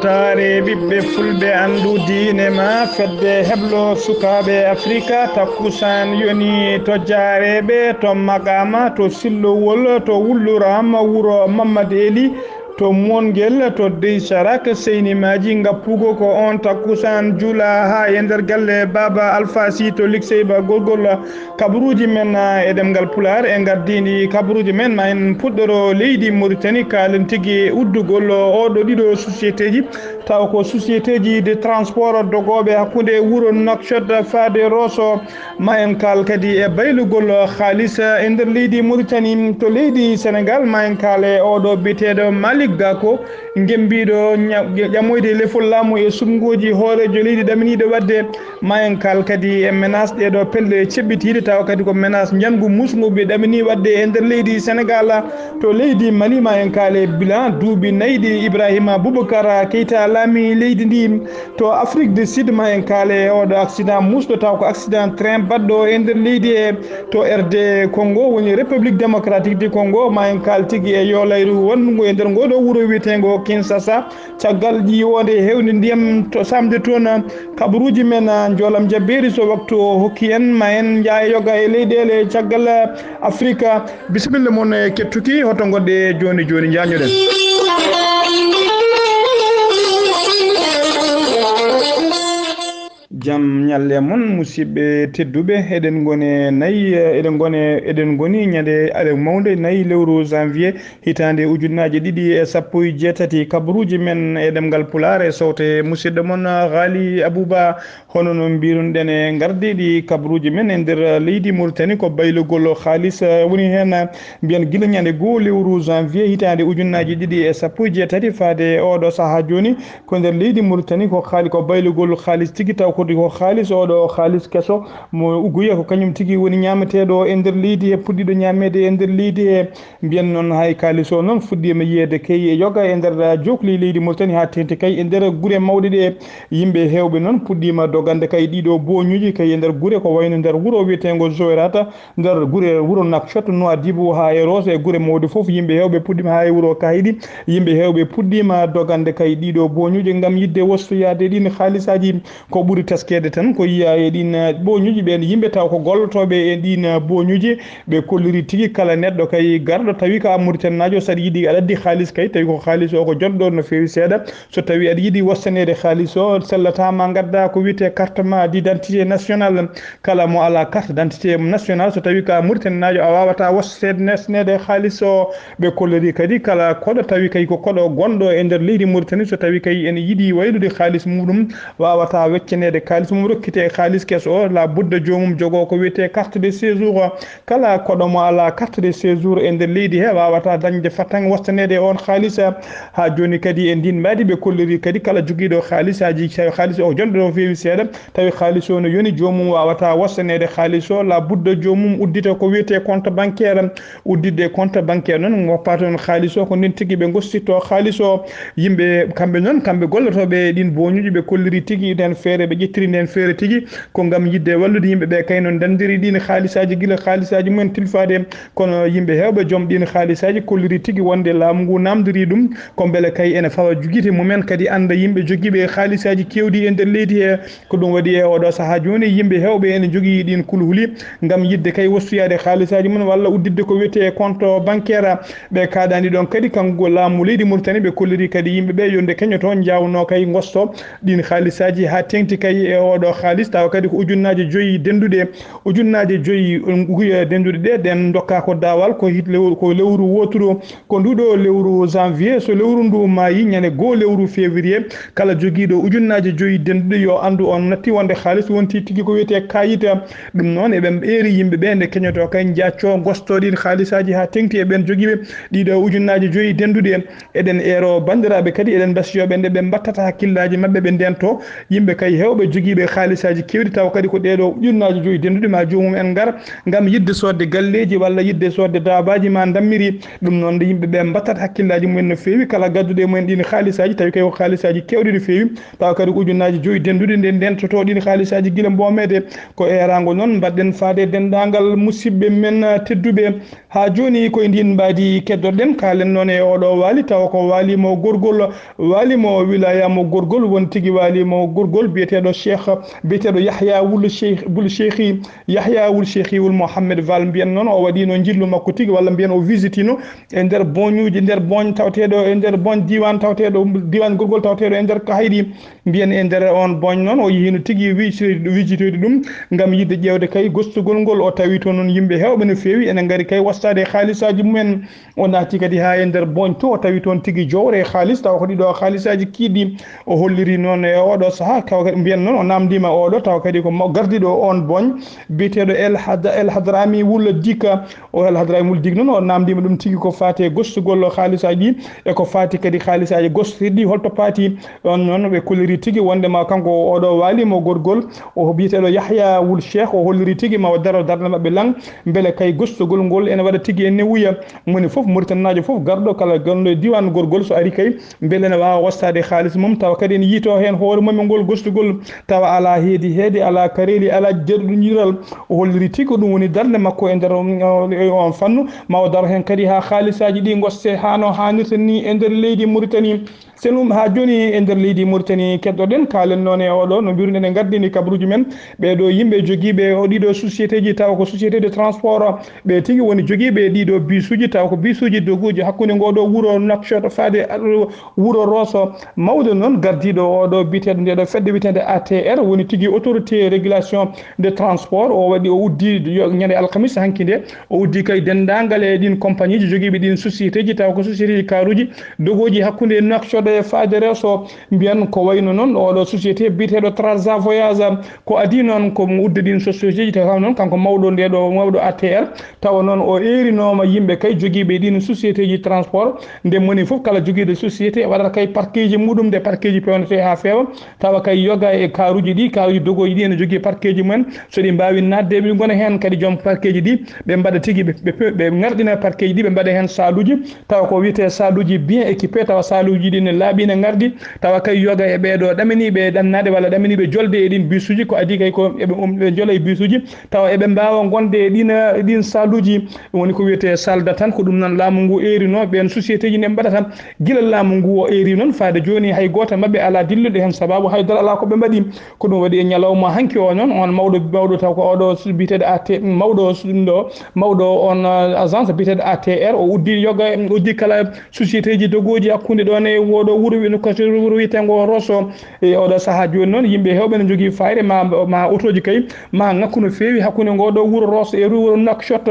tare ɓiɓɓe fulɓe andu diine ma fedde heblo sukaɓe afrika takkusan yoni to jaareɓe to magama to sillowol to wullurama wuro Mamadou Ely to Mongel to Dey Sarak seynimaji ngappugo ko on takkusan juula ha e nder galle Baba Alpha Sy to likseyba golgol kabaruji men e ɗemgal Pulaar e gardini kabaruji men ma en puɗɗoro leydi Mauritanie kalen tigui uddugol oɗo ɗiɗo société ji taw ko société ji de transport dogoɓe hakkude wuro Nouakchott faade Rosso ma en kal kadi e baylugol haalisa e nder leydi Mauritanie to leydi Sénégal ma en kaale oɗo biteɗo Malick Gakou gembiɗo ƴamoyde lefol laamu e sumgoji hoorejo leydi ɗaminiɗo wadde ma en kal kadi e menace ɗeɗo pelle ceɓɓitiɗe taw kadi ko menace jangu musgoɓe ɗamini wadde e nder leydi Sénégal to leydi Mali ma en kaale bilan duuɓi nayyi Ibrahima Boubacar Keita laami leydi ndi to Afrique du Sud ma en kaale oɗo accident musɗo taw ko accident train baɗɗo e nder leydi e to RD Congo woni République démocratique du Congo ma en kaal tigui e yolayru wonnugo e nder ngoɗo wuuro wiyetego Kinshasa caggal ƴiwonde hewde ndiyam to samde toon kabaruji men joolam jabberi so waktu o hokki en ma en jaa yoga e leyɗele caggal Afrique bisimilla moon e kettuki hoto goɗɗe joni joni jañoɗen jam ñalle mon musidɓe tedduɓe eɗen gone nayyi eɗen goni ñande aɗa mawde nayyi lewru janvier hitande ujunnaje ɗiɗi e sappo e jeetati kabaruji men e ɗemgal Pulaar e sawte musidɗo moon Ghali Abouba hono no mbiruɗen e gardiɗi kabaruji men e nder leydi Mauritanie ko baylugol haalisa woni hen mbiyen guila ñande goho lewru janvier hitande ujunnaje ɗiɗi e sappo e jeetati faade oɗo saaha joni ko nder leydi Mauritanie ko haali ko baylugol haalis tigui taw ko haalis oɗo haalis kesso mo ugoya ko kañum tigui woni ñameteɗo e nder leydi e puɗɗiɗo ñamede e nder leydi e mbiyen noon hay kaalis o noon fuɗɗima yiyede kay e yoga e nder jokli leydi Mauritanie ha tengti kay e nder guure mawɗe ɗe yimɓe hewɓe noon puɗɗima dogande kay ɗiɗo boñuji kay e nder guure ko wayno nder wuuro wiyetego Joyrata nder guure wuuro Nouakchott Nouadhibou ha e Rosso e guure mawɗe foof yimɓe hewɓe puɗɗima ha e wuuro Kahiɗi yimɓe hewɓe puɗɗima dogande kay ɗiɗo boñuji gam yidde wostoyade ɗin haalisaji ko ɓuuri taskede tan ko yiya e ɗin boñuji ɓen yimɓe taw ko gollotoɓe e ɗin boñuji ɓe kolliri tigui kala neɗɗo kay garɗo tawi ka Mauritanie najo saɗa yiiɗi aɗa addi haalis kay tawi ko haalis o ko jonɗo no fewi seeɗa so tawi aɗa yiiɗi wostanede haalis o sellatama gadda ko wiyete carte ma d' identité nationale kala mo ala carte d' identité nationale so tawi ka Mauritanie najo a wawata wosnede haalis o ɓe kolliri kadi kala koɗo tawi kay ko koɗo gonɗo e nder leydi Mauritanie so tawi kay ene yiiɗi waylude haalis muɗum wawata weccanede haalis mum rokkite haalis kesso o la budda jomum jogo ko wiyete carte de séjour kala koɗo mo ala carte de séjour e nder leydi he wawata dañde fattan wostanede on haalis ha joni kadi e ndin mbadi ɓe kolliri kadi kala joguiɗo haalisaji tawi haalis o jonɗo no fewi seeɗa tawi haalis o no yoni jomum wawata wostanede haalis o la budda jomum uddita ko wiyete compte bancaire uddidde compte bancaire noon goppa toon haalis o ko nden tigui ɓe gostitto haalis o yimɓe kamɓe noon kamɓe gollotoɓe ɗin boñuji ɓe kolliri tigui den feere ɓe ƴettiri nden feere tigui ko gam yidde wallude yimɓeɓe kay noon dandiri ɗin haalisaji guila haalisaji mumen tilfade kono yimɓe hewɓe joom ɗin haalisaji kolliri tigui wonde laamu ngu namdiri ɗum ko beele kay ene fawa juguite mumen kadi anda yimɓe joguiɓe haalisaji kewɗi e nder leydi he ko ɗum waɗi e oɗo saaha joni yimɓe hewɓe ene jogui ɗin kulhuli gam yidde kay wostoyade haalisaji mumen walla uddidde ko wiyete compte bancaire ɓe kaɗani ɗon kadi kanko laamu leydi Mauritanie ɓe kolliri kadi yimɓeɓe yonde keñoto jawno kay gosto ɗin haalisaji ha tengti kay e oɗo haalis tawa kadi ko ujunnaje 5 denduɗe ujunnaje 5 denduɗe ɗe ɗen dokka ko dawal ko hit lewru ko lewru woturu ko nduɗo lewru janvier so lewru ndu maayi ñande goho lewru février kala joguiɗo ujunnaje 5 denduɗe yo andu on natti wonde haalis wonti tigui ko wiyete kayita ɗum noon eɓe ɓeeri yimɓeɓe nde keñoto kay jacco gostoɗin haalisaji ha tengti e ɓen joguiɓe ɗiɗo ujunnaje 5 denduɗe eɗen eero bandiraɓe kadi eɗen basiyoɓe nde ɓe mbattata hakkillaji mabɓe ɓe ndento yimɓe kay hewɓe jogiiɓe haalisaji kewɗi taw kadi ko ɗeɗo ujunnaji joyi dendude ma jomum en gara ngam yidde sodde galleji walla yidde sodde dabaji ma dammiri ɗum noon nde yimɓeɓe mbattat hakkillaji mumen no fewi kala gaddude mumen ɗin haalisaji tawi kay ko haalisaji kewɗi no fewi taw kadi ujunnaji joyi dendude nden dentoto ɗin haalisaji guila mbomede ko erago noon mbaɗɗen faade dendagal musidɓe men tedduɓe ha joni koye ndin mbadi keddoɗen kalen noon e oɗo waali taw ko waalimo gorgol waalimo wilaya mo gorgol won tigui waalimo gorgol biyeteɗo cheikh biyeteɗo yahya wul cheikh bul cheikhi yahya wul cheikhi wul mouhammed val mbiyen noon o waɗino jillu makko tigui walla mbiyen o visitino e nder boñuji nder boñ tawteɗo e nder boñ diwan tawteɗo diwan gorgol tawteɗo e nder kahayɗi mbiyen e nder on boñ noon o yihino tigui visitoyde ɗum gam yidde ƴewde kay gostugol ngol o tawi to noon yimɓe hewɓe no fewi enen gari kay wastade haalisaji mumen o naati kadi ha e nder boñ to o tawi toon tigui jowre e haalis taw ko ɗiɗo haalisaji kiɗɗi o holliri noon e oɗo saaha taw kadi mbiyen noon o namdima oɗo taw kadi ko gardiɗo on boñ biyeteɗo el hadrami wulla dika o el hadrami wulla dik noon o namdima ɗum tigui ko fati gostugol haalisaji ɗi e ko fati kadi haalisaji gostotirɗi holto paati on noon ɓe kolliri tigui wondema kanko oɗo waalimo gorgol o biyeteɗo yahya wul cheikh o holliri tigui ma o daro darde mabɓe lang beele kay gostugol ngol ene waɗa tigui enne wuya moni foof maritanajo foof garɗo kala gonɗo e diwan gorgol so ari kay beele ne wawa wastade haalis mum tawa kadi en yiito hen hoore mum e ngol gostugol tawa ala heedi ala kareli ala jerɗuɗiral o holliri tigui ɗum woni darde makko e nder on fannu ma o daro hen kadi ha haalisaji ɗi goste hano hannirta ni e nder leydi Mauritanie selum ha joni e nder leydi Mauritanie keddoɗen kalen noon e oɗo no mbiruɗen e gardini kabruji men ɓeɗo yimɓe joguiɓe o ɗiɗo société ji tawa ko société de transport ɓe tigui woni joguiɓe ɗiɗo bisuji tawa ko bisuji doguji hakkude ngoɗo wuuro Nouakchott faade wuuro Rosso mawde noon gardiɗo oɗo biteɗo ndeɗo fedde witede ATR woni tigui autorité régulation de transport o waɗi o uddi ñande alkamisa hanki nde o uddi kay dendagal e ɗin compagnie ji joguiɓe ɗin société ji tawa ko société ji karuji dogoji hakkude Nouakchott e faade Rosso mbiyan ko wayno noon oɗo société biteɗo Trarza Voyage ko adi noon ko udde ɗin société ji tawa noon kanko mawɗo ndeɗo mawɗo ATR tawa noon o erinoma yimɓe kay joguiɓe ɗin société ji transport nde moni foof kala joguiɗo société waɗata kay parquet ji muɗum nde parquet ji pewnete ha feewa tawa kay yoga e karuji ɗi karuji dogoji ɗi ene jogui parquet ji mumen so ɗi mbawi nadde ɓe gona hen kadi joom parquet ji ɗi ɓe mbaɗa tigui ɓe gardina parquet ji ɗi ɓe mbaɗa hen saluji tawa ko wiyete saluji bien équipé tawa saluji ɗi ne laaɓi ne gardi tawa kay yoga e ɓeɗo ɗaminiɓe ɗannade walla ɗaminiɓe jolde e ɗin bisuji ko adi kay ko ɓe joola e bisuji tawa eɓe mbawa gonde e ɗin saluji woni ko wiyete salda tan ko ɗum noon laamu ngu erino ɓen société ji ne mbaɗata guila laamu ngu o eri noon faade joni hay goto mabɓe ala dilluɗo hen sababu haydara ala ko ɓe mbaɗi ko ɗum waɗi e ñalawma hanki o noon on mawɗo taw ko oɗo biteɗo mawɗo ɗum ɗo mawɗo on agence biteɗo ATR o uddi yoga uddi kala société ji dogoji hakkude ɗon e woɗo wuuro wuro wiyetego Rosso e oɗo saaha joni noon yimɓe hewɓe ne jogui fayre ma autoji kay ma ngakku no fewi hakkude ngoɗo wuuro Rosso e wuuro Nouakchott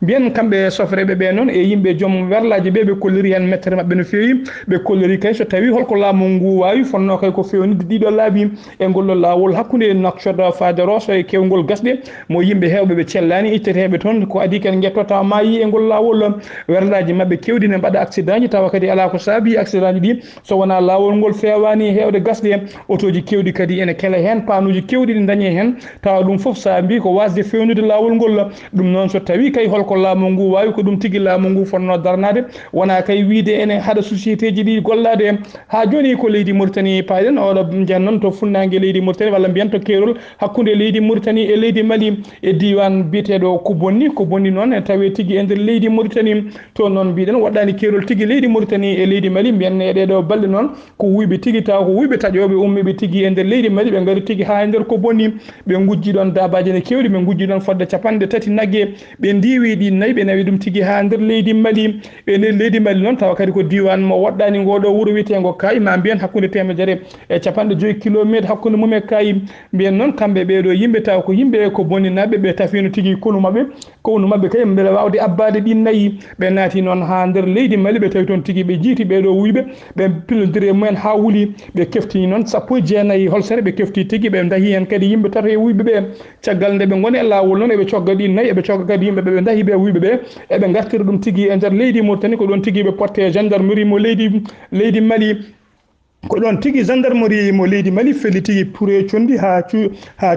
mbiyen kamɓe sofreɓe ɓe noon e yimɓe joom werlaji ɓe kolliri hen mettere mabɓe no fewi ɓe kolliri kay so tawi holko laamu ngu wawi fonno kay ko fewnide ɗiɗo laabi e ngol lawol hakkude Nouakchott faade Rosso e kewgol gasɗe mo yimɓe hewɓe ɓe cellani itteteɓe toon ko adi ken guettota maayi e ngol lawol werlaji mabɓe kewɗi ne mbaɗa accident ji tawa kadi ala ko saabi accident ji ɗi so wona lawol ngol fewani hewde gasɗe autoji kewɗi kadi ene keele hen panuji kewɗi ɗi dañe hen tawa ɗum foof sa mbi ko wasde fewnude lawol ngol ɗum noon so tawi kay holko laamu ngu wawi ko ɗum tigui laamu ngu fonno darnade wona kay wiide ene haɗa société ji ɗi gollade ha joni ko leydi Mauritanie paaɗen oɗo jen noon to funnague leydi Mauritanie walla mbiyen to keerol hakkude leydi Mauritanie e leydi Mali e diwan biteɗo ko bonni noon e tawi tigui e nder leydi Mauritanie to noon mbiɗen waɗɗani keerol tigui leydi Mauritanie e leydi Mali mbiyen e ɗeɗo balɗe noon ko wuyɓe tigui taw ko wuyɓe taƴoɓe ummiɓe tigui e nder leydi Mali ɓe gari tigui ha e nder ko bonni ɓe gujji ɗon dabaji ne kewɗi ɓe gujji ɗon fodde capanɗe tati naggue ɓe ndiwi ɗi nayyi ɓe nawi ɗum tigui ha nder leydi Mali e nder leydi Mali noon tawa kadi ko diwan mo waɗɗani ngoɗo wuuro wiyetego Kayi ma mbiyen hakkude temedere e capanɗe 5 kilométre hakkude mum e Kayi mbiyen noon kamɓe ɓeɗo yimɓe taw ko yimɓe ko bonninaɓe ɓe tafino tigui konu mabɓe kay beele wawde abbade ɗin nayyi ɓe naati noon ha nder leydi Mali ɓe tawi toon tigui ɓe jiiti ɓeɗo wuyɓe ɓe pillodiri mumen ha wuuli ɓe keftini noon 19 holsere ɓe kefti tigui ɓe dahi hen kadi yimɓe tato e wuyɓe ɓe caggal nde ɓe goni e lawol noon eɓe cogga ɗin nayyi eɓe cogga kadi yimɓe ɓe dahi ɓe wuyɓe ɓe eɓe gartira ɗum tigui e nder leydi Mauritanie ko ɗon tigui ɓe potte gendarmerie mo leydi Mali ko ɗon tigi gendarmerie mo leydi Mali felli tigi pure condi ha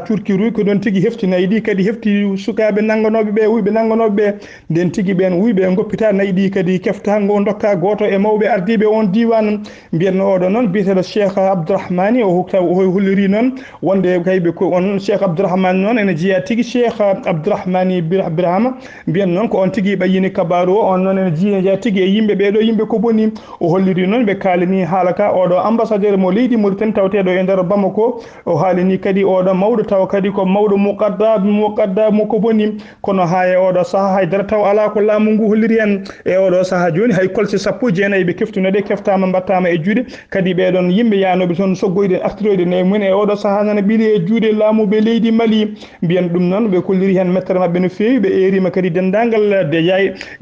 curkiru ko ɗon tigi hefti nayi ɗi kadi hefti sukaɓe nangganoɓe ɓe wuyɓe nangganoɓe ɓe nden tigi ɓen wuyɓe goppita nayi ɗi kadi kefta ngo dokka goto e mawɓe ardiɓe on diwan mbiyanno oɗo noon biyeteɗo Cheikh Abdourahmani o holliri noon wonde kayɓe ko on Cheikh Abdourahmani noon ene jeeya tigi Cheikh Abdourahmani Birahama mbiyan noon ko on tigi ɓayyini kabaru o on noon ene jeeya tigi e yimɓe ɓeɗo yimɓe ko boni o holliri noon ɓe kalani haala ka oɗo ambassadeur mo leydi Mauritanie tawteɗo e nder Bamako o haalini kadi oɗo mawɗo taw kadi ko mawɗo muqaddam mo ko boni kono ha e oɗo saaha haydara taw ala ko laamu ngu holliri hen e oɗo saaha joni hay kolse 19 ɓe keftunoɗe keftama mbattama e juuɗe kadi ɓeɗon yimɓe yanoɓe toon soggoyde artiroyde ne mumen e oɗo saaha nana ɓiili e juuɗe laamuɓe leydi Mali mbiyan ɗum noon ɓe kolliri hen mettere mabɓe no fewi ɓe erima kadi dendagal de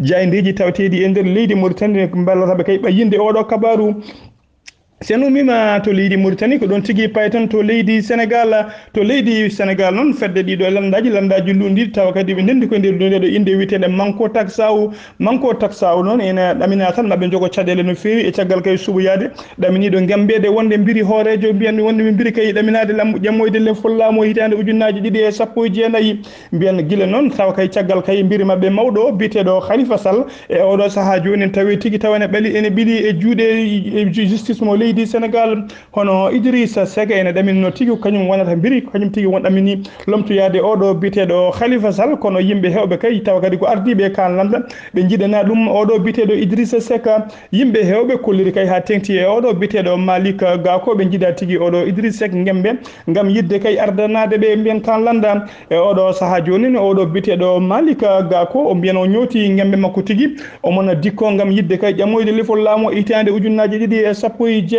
jaydeji tawteɗi e nder leydi Mauritanie ballataɓe kay ɓayyinde oɗo kabaru sen umima to leydi Mauritanie ko ɗon tigi pay tan to leydi Sénégal noon fedde ɗiɗo landaji lundi tawa kadi ɓe ndendi koye nder ndeɗo inde witeɗe manko taksaw noon ene ɗamina tan maɓe jogo caɗele no fewi e caggal kay suɓoyade ɗaminiɗo gembede wonde mbiri hoorejo mbiyan wonde mbiri kay ɗaminade ƴammoyde le follamo hitande ujunnaji 219 mbiyan guila noon tawa kay caggal kay mbiri mabɓe mawɗo biteɗo Khalifa Sall e oɗo saaha joni tawi tigi tawa ene ɓiili e juuɗe justice mo leydi Sénégal hono Idrissa Seck ene ɗaminno tigi kañum wonata mbiri kañum tigi won ɗamini lomtoyade oɗo biteɗo Khalifa Sall kono yimɓe hewɓe kay tawa kadi ko ardiɓe kalanda ɓe jiɗana ɗum oɗo biteɗo Idrissa Seck yimɓe hewɓe kolliri kay ha tengti e oɗo biteɗo Malick Gakou ɓe jiiɗa tigi oɗo Idrissa Seck gemɓe gam yidde kay ardanade ɓe mbiyan kalanda e oɗo saaha joni oɗo biteɗo Malick Gakou o mbiyan o ñooti gemɓe makko tigi omona dikko gam yidde kay ƴamoyde lefol laamu hitande ujunnaji 219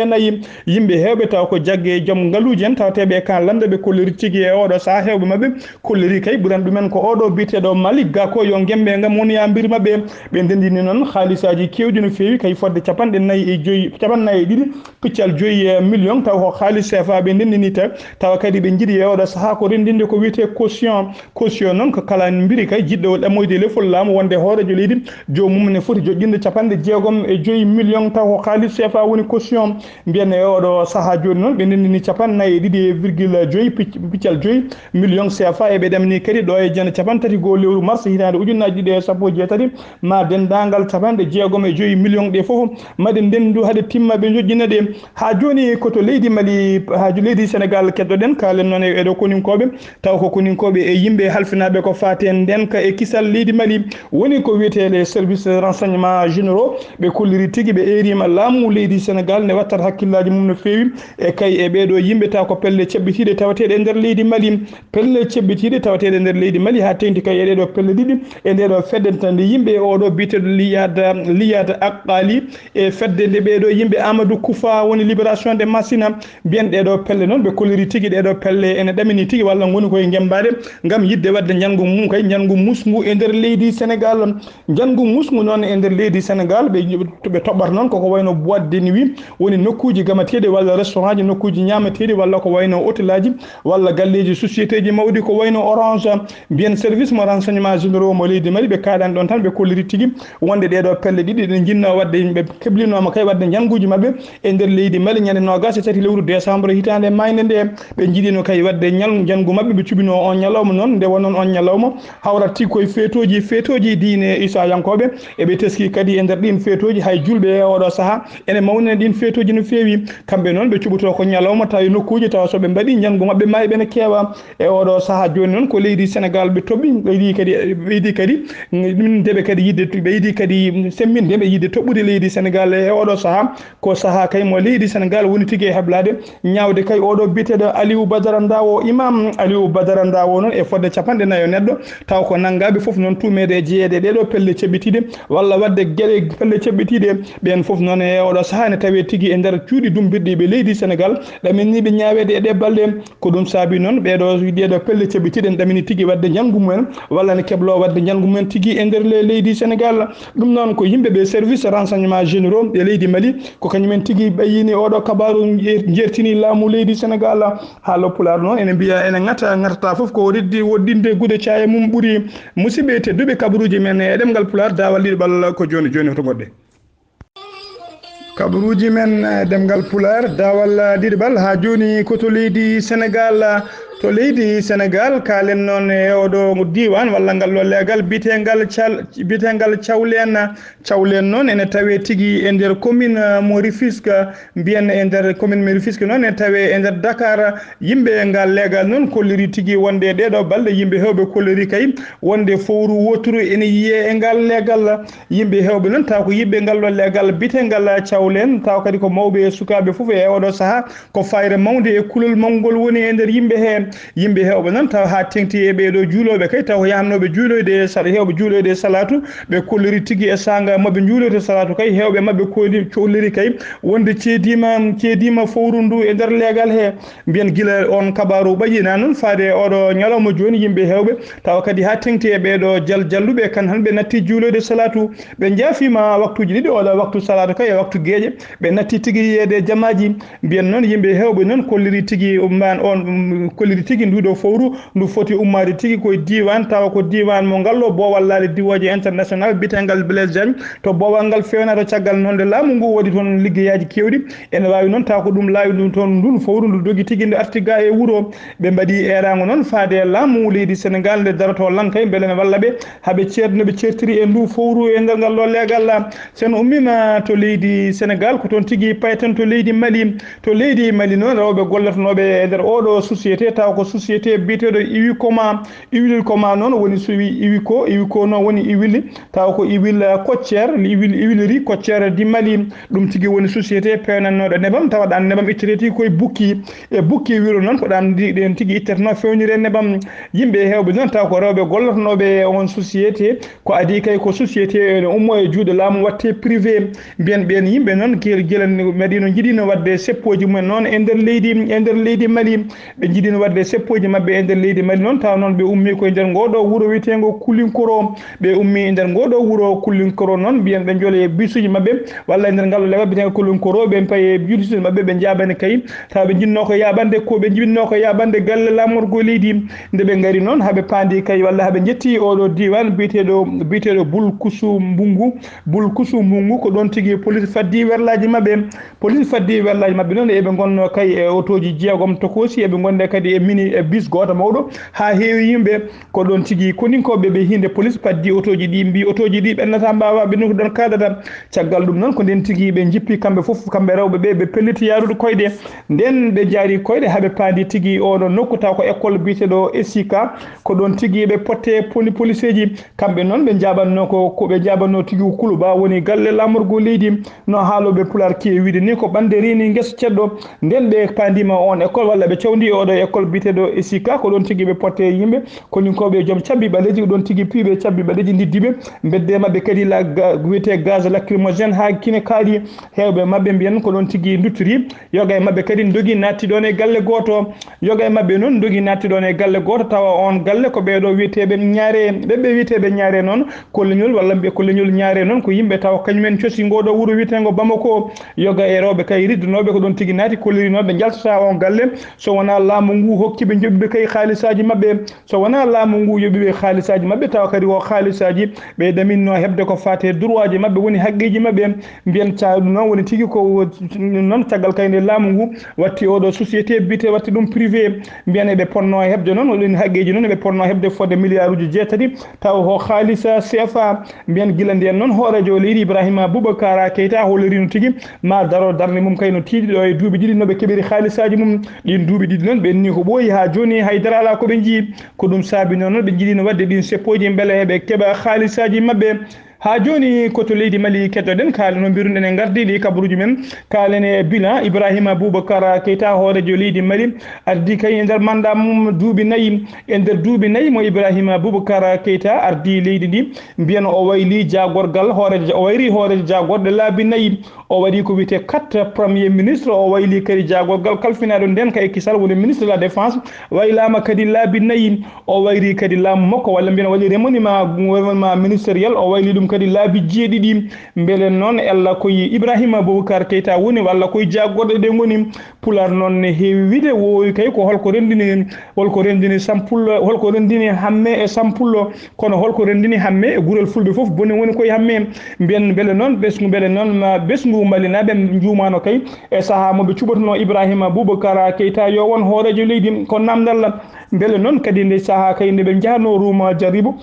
yimɓe hewɓe taw ko jagge joom ngaluji en tawateɓe kan lande ɓe kolliri tigi e oɗo saaha hewɓe mabɓe kolliri kay ɓuran ɗumen ko oɗo biteɗo Malick Gakou yo gemɓe gam woni ya mbiri mabɓe ɓe ndendini noon haalisaji kewɗi no fewi kay fodde 45 piccal 5 million taw ko haalis CFA ɓe ndendini tawa kadi ɓe jiiɗi e oɗo saaha ko rendinde ko wiyete caution noon ko kala mbiri kay jiɗɗo ɗamoyde lefol laamu wonde hoorejo leydi jomum ne foti joƴƴinde 65 million taw ko haalis CFA woni caution mbiyan e oɗo saaha joni noon ɓe ndendini 42,5 piccal 5 million CFA eɓe ɗamini kadi ɗo e jande 33 lewru mars hitande ujunnaji 2018 ma dendagal 65 million ɗe foof maɗe ndendu haade timma ɓe joƴƴina ɗe ha joni koto leydi Mali ha leydi Sénégal keddoɗen kalen noon eɗo koninkoɓe taw ko koninkoɓe e yimɓe halfinaɓe ko fate ndenka e kisal leydi Mali woni ko wiyetele service renseignement généraux ɓe kolliri tigui ɓe erima laamu leydi Sénégal ne wattat hakkillaji mum no fewi e kay e ɓeɗo yimɓe taw ko pelle ceɓɓitiɗe tawateɗe e nder leydi Mali pelle ceɓɓitiɗe tawateɗe e nder leydi Mali ha tengti kay e ɗeɗo pelle ɗiɗi e ndeɗo fedde tande yimɓe oɗo biteɗo Liyad Aqali e fedde nde ɓeɗo yimɓe Amadou Koufa woni libération de Massina mbiyen ɗeɗo pelle noon ɓe kolliri tigui ɗeɗo pelle ene ɗamini tigui walla goni koye gembade gam yidde wadde jangu mum kay jangu musgu e nder leydi Sénégal jangu musgu noon e nder leydi Sénégal ɓe toɓɓata noon koko wayno boîte de nuit woni nokkuji gamateɗi walla restaurant ji nokkuji ñamateɗi walla ko wayno hôtel aji walla galleji société ji mawɗi ko wayno Orange mbiyen service mo renseignement généraux mo leydi Mali ɓe kalani ɗon tan ɓe kolliri tigui wonde ɗeɗo pelle ɗiɗi ɗe jinno wadde ɓe keblinoma kay wadde janguji mabɓe e nder leydi Mali ñande 23 lewru décembre hitande mayde nde ɓe jiiɗino kay wadde jangu mabɓe ɓe cubino on ñalawma noon nde wonnon on ñalawma hawrat tigui koye fetoji diine isayankoɓe eɓe teski kadi e nder ɗin fetoji hay julɓe e oɗo saaha ene mawnina ɗin fetoji no fewi kamɓe noon ɓe cuɓoto ko ñalawma tawi nokkuji tawa soɓe mbaɗi jangu mabɓe mayɓene keewa e oɗo saaha joni noon ko leydi Sénégal ɓe toɓɓi ɓeydi kadi deɓe kadi yidde ɓeydi kadi semminde ɓe yidde toɓɓude leydi Sénégal e oɗo saaha ko saaha kay mo leydi Sénégal woni tigui e heblade ñawde kay oɗo biteɗo Aliou Badara Ndawo imam Aliou Badara Ndawo noon e fodde 40 neɗɗo taw ko nanggaɓe foof noon tumede e jeeyede ɗeɗo pelle ceɓɓitiɗe walla wadde gueɗe pelle ceɓɓitiɗe ɓen foof noon e oɗo saaha ne tawi tigui e nder cuuɗi dumbirɗi leydi Sénégal ɗaminniɓe ñawede e ɗe balɗe ko ɗum saabi noon ɗeɗo pelle ceɓɓitiɗe ɗamini tigui wadde jangu mumen walla ne keblo wadde jangu mumen tigui e nder leydi Sénégal ɗum noon ko yimɓeɓe service renseignement généraux e leydi Mali ko kañumen tigui ɓayyini oɗo kabaru jertini laamu leydi Sénégal ha loppular noon ene mbiya ene gatata foof ko reddi woɗɗinde guuɗe caya mum ɓuuri musidɓe tedduɓe kabaruji men e ɗemgal pular dawal ɗiɗi ɓalla ko joni to goɗɗe kabaruji men demgal pular dawal didbal ha joni ko to leydi Sénégal to leydi Sénégal kalen non e oɗo diwan walla ngal lollegal bitengal cawlen non ene tawe tigi e nder commune mo Rufisque mbiyen e nder commune mo Rufisque non ene tawe e nder Dakar yimɓe ngal legal non kolliri tigi wonde ɗeɗo balɗe yimɓe hewɓe kolliri kay wonde fowru woturu ene yiye e ngal legal yimɓe hewɓe non taw ko yimɓe ngal lollegal bitengal cawlen taw kadi ko mawɓe e sukaɓe foof e oɗo saaha ko fayre mawde e kulol mawgol woni e nder yimɓe he yimɓe hewɓe non taw ha tengti e ɓeɗo juuloɓe kay taw yahannoɓe juuloyde hewɓe juuloyde salatu ɓe kolliri tigui e sanga mabɓe juuloyde salatu kay hewɓe mabɓe kolliri kay wonde ceedima fowru ndu e nder leegal he mbiyen guila on kabaru ɓaƴina noon faade oɗo ñalawma joni yimɓe hewɓe taw kadi ha tengti e ɓeɗo jalluɓe kan han ɓe natti juuloyde salatu ɓe jaafima waktuji ɗiɗi oɗo waktu salatu kay e waktu gueeƴe ɓe natti tigui yiyede jamaji mbiyen noon yimɓe hewɓe noon kolliri tigui kolliri tigui nduɗo fowru ndu foti ummade tigui koye diwan tawa ko diwan mo ngallo bowal laade diwoje international bitengal Blaise Diagne to bowal ngal fewnata caggal noon de laamu ngu waɗi toon liggeyaji kewɗi ene wawi noon taw ko ɗum laawi ɗum toon ndun fowru ndu dogi tigui nde arti ga e wuuro ɓe mbaɗi erago noon faade laamu leydi Sénégal nde daroto lankay beele ne walla ɓe haaɓe ceernoɓe certiri e ndu fowru e nder ngal ɗo leegal sen ummima to leydi Sénégal ko toon tigui payten to leydi Mali noon rewɓe gollatonoɓe e nder oɗo société taw ko société biteɗo iwil coma noon woni so wi iwiko noon woni iwil taw ko iwil Koccere iwilleri Koccere di Mali ɗum tigui woni société pewnannoɗo nebam tawaɗan nebam ittireti koye bukki wiro noon ko ɗan ɗen tigui itteteno fewnire nebam yimɓe hewɓe noon taw ko rewɓe gollatonoɓe on société ko adi kay ko société ne ummo e juuɗe laamu watte privé mbiyen ɓen yimɓe noon guila meɗino jiiɗino wadde seppoji mumen noon e nder leydi Mali ɓe jiiɗino wadde seppoji mabɓe e nder leydi Mali noon taw noon ɓe ummi koye nder ngoɗo wuuro wiyetego Kulinkoro ɓe ummi e nder ngoɗo wuuro Kulinkoro noon mbiyen ɓe joole bisuji mabɓe walla e nder ngal legal biyetego Kulinkoro ɓe paye bisuji mabɓe ɓe jabani kay taw ɓe jinno ko yaɓande ko ɓe jibinno ko yaɓande galle lamorgo leydi nde ɓe gari noon haaɓe pandi kay walla haaɓe jetti oɗo diwan biteɗo Bulkusu Mbungu ko ɗon tigui police faddi werlaji mabɓe noon eɓe gonno kay e otoji jeegom tokosi eɓe gonde kadi e mini e bus goto mawɗo ha heewi yimɓe ko ɗon tigui koninkoɓe ɓe hinde police paddi otoji ɗi mbi otoji ɗi ɓennata mbawa ɓe ko ɗon kadata caggal ɗum noon ko nden tigui ɓe jippi kamɓe foof kamɓe rewɓe ɓe pelliti yarude koyɗe nden ɓe jaari koyɗe haaɓe pandi tigui oɗo nokku taw ko école biteɗo Esika ko ɗon tigui ɓe potte police ji kamɓe noon ɓe jaɓanno ko ɓe jaɓanno tigui Kuluba woni galle lamorgo leydi no haaloɓe pular keewide ni ko ɓande rini guesa cedɗo nden ɓe pandima on école walla ɓe cawdi oɗo école biteɗo Esika ko ɗon tigui ɓe potte yimɓe koninkoɓe joom cabbi ɓaleji ɗon tigui piiɓe cabbi ɓaleji diddiɓe bedde mabɓe kadi wiyete gaz lacrymogène ha kine kaari hewɓe mabɓe mbiyen ko ɗon tigui duttiri yoga e mabɓe kadi dogui natti ɗon e galle goto yoga e mabɓe noon dogui natti ɗon e galle goto tawa on galle ko ɓeɗo wiyeteɓe ñaare ɓeɓe wiyeteɓe ñaare noon kolleñol walla mbiye kolleñol ñaare noon ko yimɓe taw kañumen coosi ngoɗo wuuro wiyetego Bamako yoga e rewɓe kay riddunoɓe ko ɗon tigui natti kollirinoɓe jaltata on galle so wona laamu ngu hokkiɓe joɓiɓe kay haalisaji mabɓe so wona laamu ngu yoɓiɓe haalisaji mabɓe tawa kadi o haalisaji ɓe daminno hebde ko fate droit ji mabɓe woni haqqiji mabɓe mbiyen caɗum noon woni tigui ko noon caggal kayde laamu ngu watti oɗo société bité watti ɗum privé mbiyen eɓe ponno hebde noon oɗon haqqiji noon eɓe ponno hebde fodde milliard uji 7 taw ho haalisa CFA mbiyen guila nden noon hoorejo leydi Ibrahima Boubacara Keita hollirino tigui ma daro darde mum kayno tiiɗi ɗo e duuɓi ɗiɗi noɓe keɓiri haalisaji mum ɗin duuɓi ɗiɗi noon ɓe ni ko ɓooyi ha joni haydara ala koɓe jii ko ɗum saabi noon ɓe jiiɗino wadde ɗin seppoji beele heɓe keeɓa haalisaji mabɓe ha joni koto leydi Mali kettoɗen kaalen no mbiruɗen e gardiɗi kabaruji men kaalen e bilan Ibrahima Boubacara Keita hoorejo leydi Mali ardi kay e nder mandat mum duuɓi nayyi mo Ibrahima Boubacara Keita ardi leydi ndi mbiyen o wayli jagorgal o wayri hoorejo jagorɗe laabi nayyi o waɗi ko wiyete 4 premier ministre o wayli kadi jagorgal kalfinaɗo nden kay Kisal woni ministre de la défense waylama kadi laabi nayyi o wayri kadi laamu makko walla mbiyen o waɗi remaniement ministériel o wayli ɗum kadi laabi jeeɗiɗi beele noon ella koye Ibrahima Boubacar Keita woni walla koye jaggoɗe ɗe goni pular noon ne heewi wiide wowi kay ko holko rendini sampullo holko rendini hamme e sampullo kono holko rendini hamme e guurel fulɓe fof boni woni koye hamme mbiyen beele noon ɓesgu beele noon ma ɓesgu mbalinaɓe juumano kay e saaha moɓe cuɓatono Ibrahima Boubacar Keita yo won hoorejo leydi ko namdal beele noon kadi nde saaha kay nde ɓe jahano Rouma Diaribou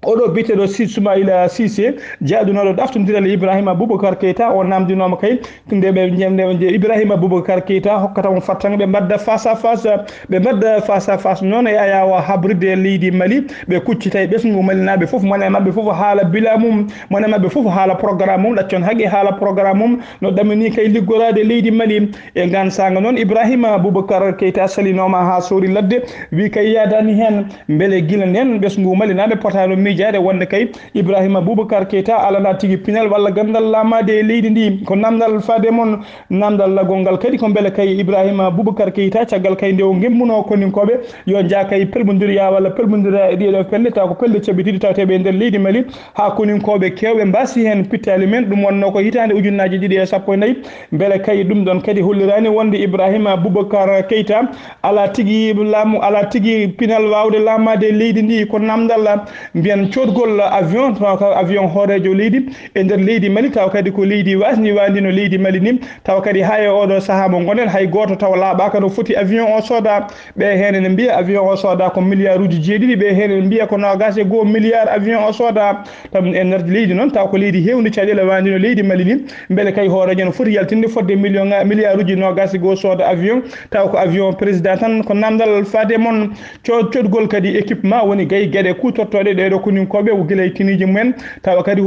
oɗo biteɗo Soumaïla Cissé jaadunoɗo ɗaftodiral Ibrahima Boubacar Keita o namdinoma kay nde ɓe Ibrahima Boubacar Keita hokkatamo fattan ɓe mbadda face à face noon e ayawa habride leydi Mali ɓe kuccita e ɓesgu malinaɓe foof mone mabɓe foof haala bila mum mone mabɓe foof haala programme mum ɗaccon haaqi haala programme mum no ɗamini kay liggorade leydi Mali e gansaga noon Ibrahima Boubacar Keita salinoma ha sori ladde wi kay yadani hen beele guila nden ɓesgu malinaɓe potano miijade wonde kay Ibrahima Boubacar Keita alana tigui pinal walla gandal lamade e leydi ndi ko namdal fade moon namdal gongal kadi ko beele kay Ibrahima Boubacar Keita caggal kay nde o gemmuno koninkoɓe yo jaa kay pelmodiriya walla pelmodira e ɗiɗo pelle taw ko pelle caɓitiɗi taweteɓe e nder leydi Mali ha koninkoɓe kewɓe mbasi hen pittali men ɗum wonno ko hitande ujunnaji 2.14 beele kay ɗum ɗon kadi hollirani wonde Ibrahima Boubacar Keita ala tigui laamu ala tigui pinal wawde lamade e leydi ndi ko namdal mbiyen codgol avion taw ka avion hoorejo leydi e nder leydi Mali taw kadi ko leydi wasni wandino leydi Mali ni taw kadi ha e oɗo saaha mo gonen hay goto taw laaɓaka no foti avion o sooda ɓe hen ne mbiya avion o sooda ko milliard uji jeeɗiɗi ɓe hen ne mbiya ko nogas e goho milliard avion o sooda tam e nder leydi noon taw ko leydi hewndi caɗele wandino leydi Mali ni beele kay hoorejo no foti yaltinde fodde milliard uji nogas e goho sooda avion taw ko avion président tan ko namdal fade moon codgol kadi équipement woni gay gueɗe kutottoɗe ɗeɗo koninkoɓe ko guila e tiniji mumen tawa kadi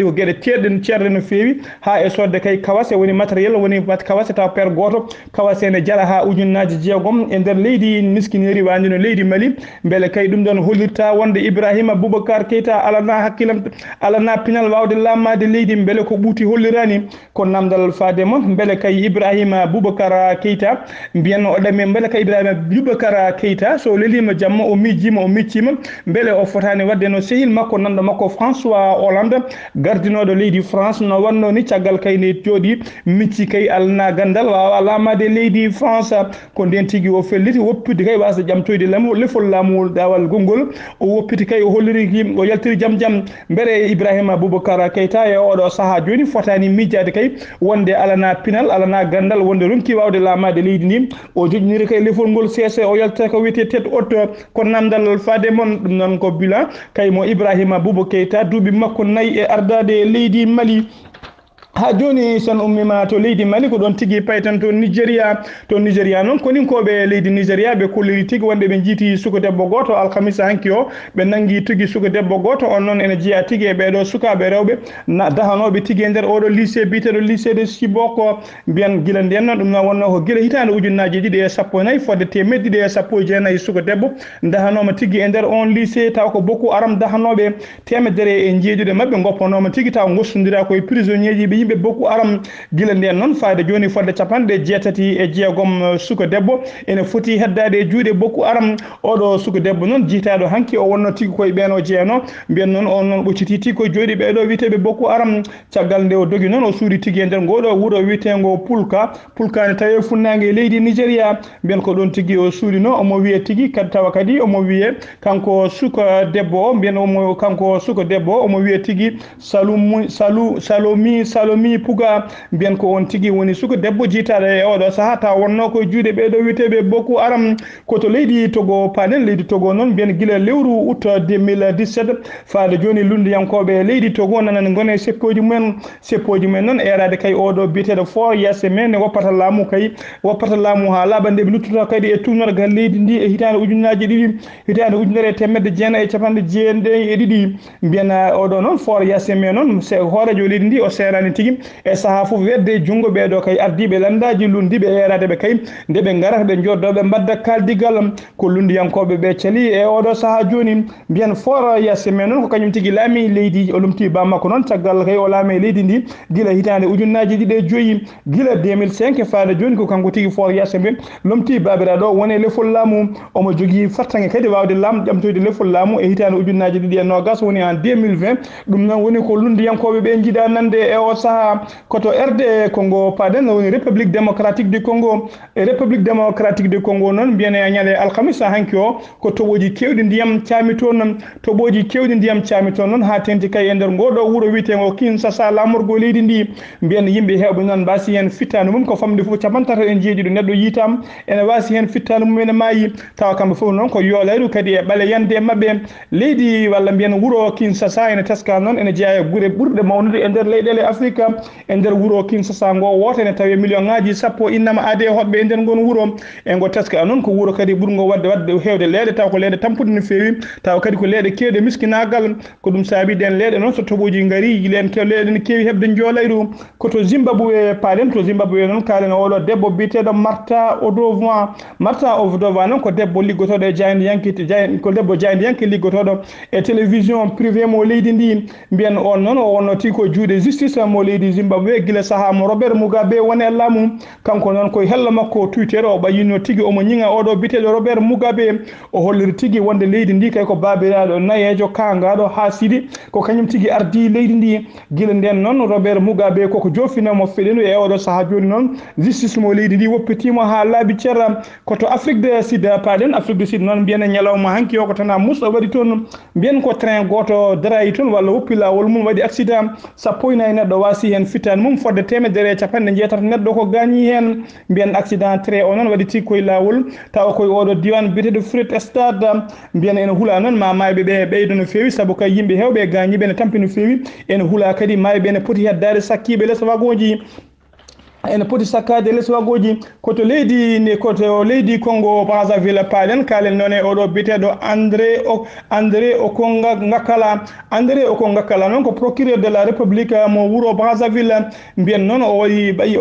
ko gueɗe ceerɗe no feewi ha e sodde kay kawase woni matériel woni kawase taw paire goto kawase ne jara ha ujunnaji jeegom e nder leydi miskineri wandino leydi Mali beele kay ɗum ɗon hollirta wonde Ibrahima Boubacar Keita alana hakkilam alana pinal wawde lammade leydi beele ko ɓuuti hollirani ko namdal fade moon beele kay Ibrahima Boubacar Keita mbiyen o ɗamen beele kay Ibrahima Boubacar Keita so lelima jamma o miccima beele o fotani wadde no sehil makko nanɗo makko François Hollande gardinoɗo leydi France no wanno ni caggal kay ne jooɗi micci kay alana gandal wawa lamade leydi France ko nden tigui o felliti woppide kay wasa jamtoyde lefol laamu dawal gongol o woppiti kay o holliri o yaltiri jaam mbere Ibrahima Boubacar Keita e oɗo saaha joni fotani miijade kay wonde alana pinal alana gandal wonde ronki wawde lamade leydi ndi o joƴiniri kay lefol ngol sese o yalta ko wiyete tête haute ko namdal fade moon ɗum noon ko bilan kay mo Ibrahima Boubacar Keita duuɓi makko 4 e ardade leydi Mali ha joni sen ummima to leydi Mali ko ɗon tigui paytan to Nigéria noon koninkoɓe leydi Nigéria ɓe kolliri tigui wonde ɓe jiiti suka debbo goto alkamisa hanki o ɓe nangui tigui suka debbo goto on noon ene jeeya tigui e ɓeɗo sukaɓe rewɓe dahanoɓe tigui e nder oɗo lycée biteɗo lycée de Siboko mbiyan guila nden noon ɗum noon wonno ko guila hitande ujunnaji 2.14 fodde temeɗɗe 2.19 suka debbo dahanoma tigui e nder on lycée taw ko Boko Haram dahanoɓe temedere e jeeɗiɗe mabɓe goppanoma tigui taw gostodira koye prisonnier ji yimɓe Boko Haram guila nden noon fayde joni fodde 76 suka debbo ene foti heddade e juuɗe Boko Haram oɗo suka debbo noon jiitaɗo hanki o wonno tigui koye ɓeno jeeyano mbiyen noon on noon ɓocciti tigui koye jooɗi ɓeɗo witeɓe Boko Haram caggal nde o dogi noon o suuri tigui e nder ngoɗo wuuro witego Pulka ne tawi funnague e leydi Nigéria mbiyen ko ɗon tigui o suurino omo wiye tigui kadi tawa kadi omo wiye kanko suka debbo o mbiyen kanko suka debbo o omo wiye tigui Salomi Puga mbiyen ko on tigui woni suka debbo jiitaɗo e oɗo saaha taw wonno koye juuɗe ɓeɗo witeɓe Boko Haram koto leydi Togo panen leydi Togo noon mbiyen guila lewru août 2017 faade joni lundiyankoɓe leydi Togo nanan gone seppoji mumen noon erade kay oɗo biteɗo fort yase men ne woppata laamu ha laaɓa nde ɓe luttuta kadi e tumnorgal leydi ndi e hitande ujunnaji ɗiɗi hitande ujunere temedde jeenayyi e capanɗe jeenɗe e ɗiɗi mbiyen oɗo noon fort yase men noon hoorejo leydi ndi o serani tigui tigi e saha fof wedde jungo ɓeɗo kay ardiɓe landaji lundiɓe eerade ɓe kay nde ɓe garata ɓe joddoɓe mbadda kaldigal ko lundiyankoɓe ɓe caali e oɗo saha joni mbiyen fort yasse men noon ko kañum tigi laami leydi o lumti bammakko noon caggal kay o laami leydi ndi gila hitande ujunnaji ɗiɗi e joyyi gila 2005 faade joni ko kanko tigi fort yasse ɓe lomti babiraɗo woni lefol laamu omo jogui fattange kadi wawde laam ƴamtoyde lefol laamu e hitande ujunnaji ɗiɗi e nogas woni en 2020 ɗum noon woni ko lundiyankoɓe ɓe jiiɗa nande e o saaha koto RD Congo paden woni république démocratique du Congo e république démocratique du Congo noon mbiyene ñande alkamisa hanki o ko toɓoji kewɗi ndiyam caami toon toɓoji kewɗi ndiyam caami toon noon ha tenti kay e nder ngoɗo wuuro wiyetego Kinshasa lamorgo leydi ndi mbiyen yimɓe hewɓe noon mbasi hen fittanu mum ko famde foof capantata en jeeɗiɗo neɗɗo yitam ene wasi hen fittanu mum ene maayi tawa kamɓe foof noon ko yoolayru kadi e ɓale yande e mabɓe leydi walla mbiyen wuuro Kinshasa ene teska noon ene jeeya e guure ɓurɗe mawnude e nder leyɗele Afrique e nder wuuro Kinshasa ngo woto ene tawi million ngaji sappo innama aade hoɓɓe e nder ngon wuuro e ngo teska noon ko wuuro kadi ɓurgo wadde hewde leeɗe taw ko leeɗe tampude no fewi taw kadi ko leeɗe kewɗe miskinagal ko ɗum saabi ɗen leeɗe noon so toɓoji gaari len leeɗe ne kewi hebde joolayru koto Zimbabwe paaɗen to Zimbabwe noon kalen oɗo debbo biteɗo Martha Odova noon ko debbo liggotoɗo e jayndi ko debbo jayndi yanke liggotoɗo e télévision privé mo leydi ndi mbiyen on noon o wonno tigi ko juuɗe justice mo leydi Zimbabwe gila saaha mo Robert Mugabe woni e laamu kanko noon koye hello makko Twitter o ɓayino tigi omo ñiŋa oɗo biteɗo Robert Mugabe o holliri tigi wonde leydi ndi kay ko babiraɗo nayejo kangaɗo ha siidi ko kañum tigi ardi leydi ndi gila nden noon Robert Mugabe koko jofinamo feɗenu e oɗo saaha joni noon justice mo leydi ndi woppitimo ha laabi ceerra koto Afrique du Sud paɗen Afrique du Sud noon mbiyene ñalawma hanki o ko tana musa waɗi toon mbiyen ko train goto darayi toon walla woppi lawol mum waɗi accident sappo e nayyi neɗɗo wasi hen fittani mum fodde temedere e capanɗe jeetati neɗɗo ko gañi hen mbiyen accident train o noon waɗi tigui koye lawol tawa koye oɗo diwan biteɗo Fruit Stade mbiyen ene huula noon ma mayɓe ɓe ɓeydo no fewi saabu kay yimɓe hewɓe gañiɓe ne tampi no fewi ene huula kadi mayɓe ne poti heddade sakkiɓe less wagoji ene poti sakkade less wagoji koto leydi Congo Brazzaville palen kalen noon e oɗo biteɗo André Okonga Ngakala noon ko procureur de la république mo wuuro Brazzaville mbiyen noon o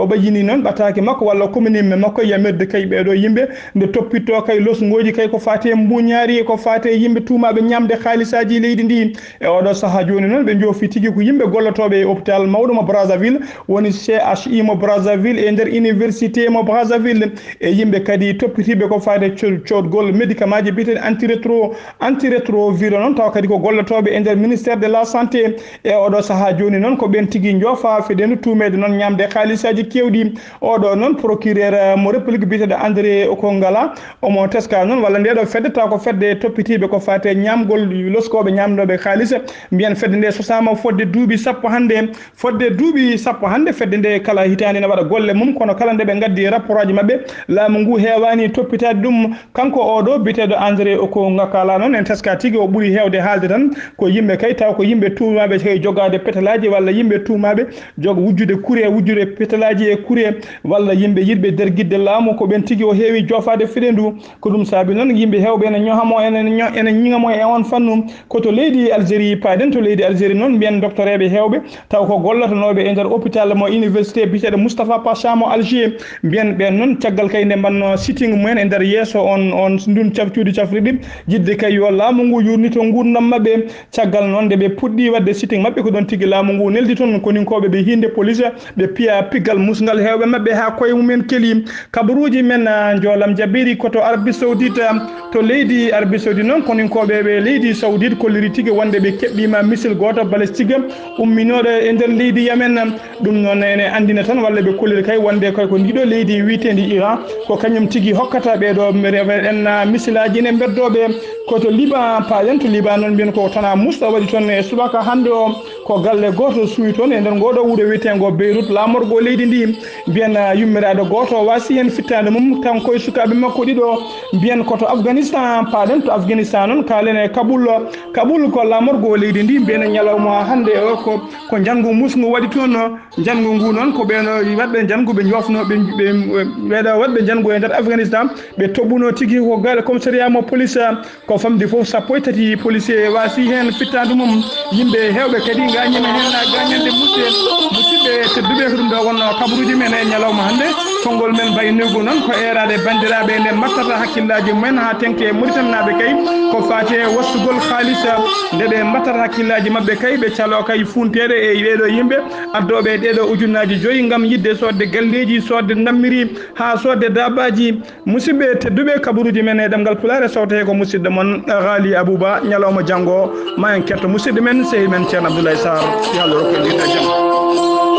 ɓayini noon ɓattaki makko walla commune makko yamirde kay ɓeɗo yimɓe nde toppitto kay losgoji kay ko fate mbuñaari ko fate yimɓe tumaɓe ñamde haalisaji leydi ndi e oɗo saaha joni noon ɓe joofi tigui ko yimɓe gollotoɓe e hôpital mawɗo mo Brazzaville woni CHI mo Brazzaville e nder université mo Brazzaville e yimɓe kadi toppitiɓe ko fate coodgol médicament ji biteɗe antirétroviral noon tawa kadi ko gollotoɓe e nder ministère de la santé e oɗo saaha joni noon ko ɓen tigui joofa feɗenu tumede noon ñamde haalisaji kewɗi oɗo noon procureur mo république biteɗo André Okongala omo teska noon walla ndeɗo fedde taw ko fedde toppitiɓe ko fate ñamgol loskoɓe ñamdoɓe haalisa mbiyen fedde nde sosama fodde duuɓi sappo hande fedde nde kala hitande ne waɗa golle mum kono kala nde ɓe gaddi rapport aji mabɓe laamu ngu hewani toppitade ɗum kanko oɗo biteɗo André Okongakala noon en teska tigui o ɓuuri hewde haalde tan ko yimɓe kay taw ko yimɓe tumaɓe kay jogade pétalaji walla yimɓe tumaɓe joga wujjude pétalaji e kuure walla yimɓe yiɗɓe derguidde laamu ko ɓen tigui o heewi jofade feɗendu ko ɗum saabi noon yimɓe hewɓe ene ñohamo ene ñiŋamo e on fannu koto leydi Algérie paden to leydi Algérie noon mbiyen docteur eɓe hewɓe taw ko gollatonoɓe e nder hôpital mo université biteɗo Moustapha Pacha mo Alger mbiyen ɓen noon caggal kay nde mbanno sitting mumen e nder yesso on ndun cuuɗi cafriɗi jidde kay yo laamu ngu yurnito gurdam mabɓe caggal noon nde ɓe puɗɗi wadde sitting mabɓe ko ɗon tigui laamu ngu neldi toon koninkoɓe ɓe hinde police ɓe piya piggal musgal hewɓe mabɓe ha koye mumen keeli kabaruji men joolam jabiri koto Arabie Saoudite to leydi Arabie Saoudite noon koninkoɓe ɓe leydi Saoudite kolliri tigui wonde ɓe keɓɓima missile goto balistique umminoɗo e nder leydi Yemen ɗum noon ene andina tan walla ɓe kolliri kay wonde kay ko ndiɗo leydi wiitendi Iran ko kañum tigui hokkata ɓeɗo en missilaji ne berdoɓe koto Liban payen to Liban noon mbiyen ko tana musta waɗi toon e subaka hande o ko galle goto suwi toon e nder ngoɗo wuuro wiitego Beyrouth lamorgo leydi ndi mbiyen yummiraɗo goto wasi hen fittade mum tan koye sukaɓe makko ɗiɗo mbiyen koto Afghanistan paɗen to Afghanistan noon kalen e Kaboul ko lamorgo leydi ndi mbiyen ñalawma hande o ko janggo musgu waɗi toon janggo ngu noon ko ɓeno waɗɓe janguɓe jofnoɓe ɓeɗo waɗɓe jango e nder Afghanistan ɓe toɓɓuno tigui ko galle commissariat mo police ko famdi foof sappo e tati policier wasi hen fittade mum yimɓe hewɓe kadi gañima hen gañande musidɓe musidɓe tedduɓe ko ɗum ɗo wonno kabaruji men e ñalawma hannde konngol men baynigu noon ko eerade bandiraɓe nden mattata hakkillaji mumen ha tenke Mauritanie naɓe kay ko fati e wastugol haalisa nde ɓe mbattata hakkillaji mabɓe kay ɓe calo kay funteɗe e ɗeɗo yimɓe addoɓe ɗeɗo ujunnaji 5 gam yidde sodde galleji sodde dammiri ha sodde dabaji musidɓe tedduɓe kabaruji men e ɗemgal pulare sawte ko musidɗo moon Ghali Abouba ñalawma janggo ma en ketto musidɗo men sehil men ceerno Abdoulaye Sarr yo Allah rokku en jidda jaam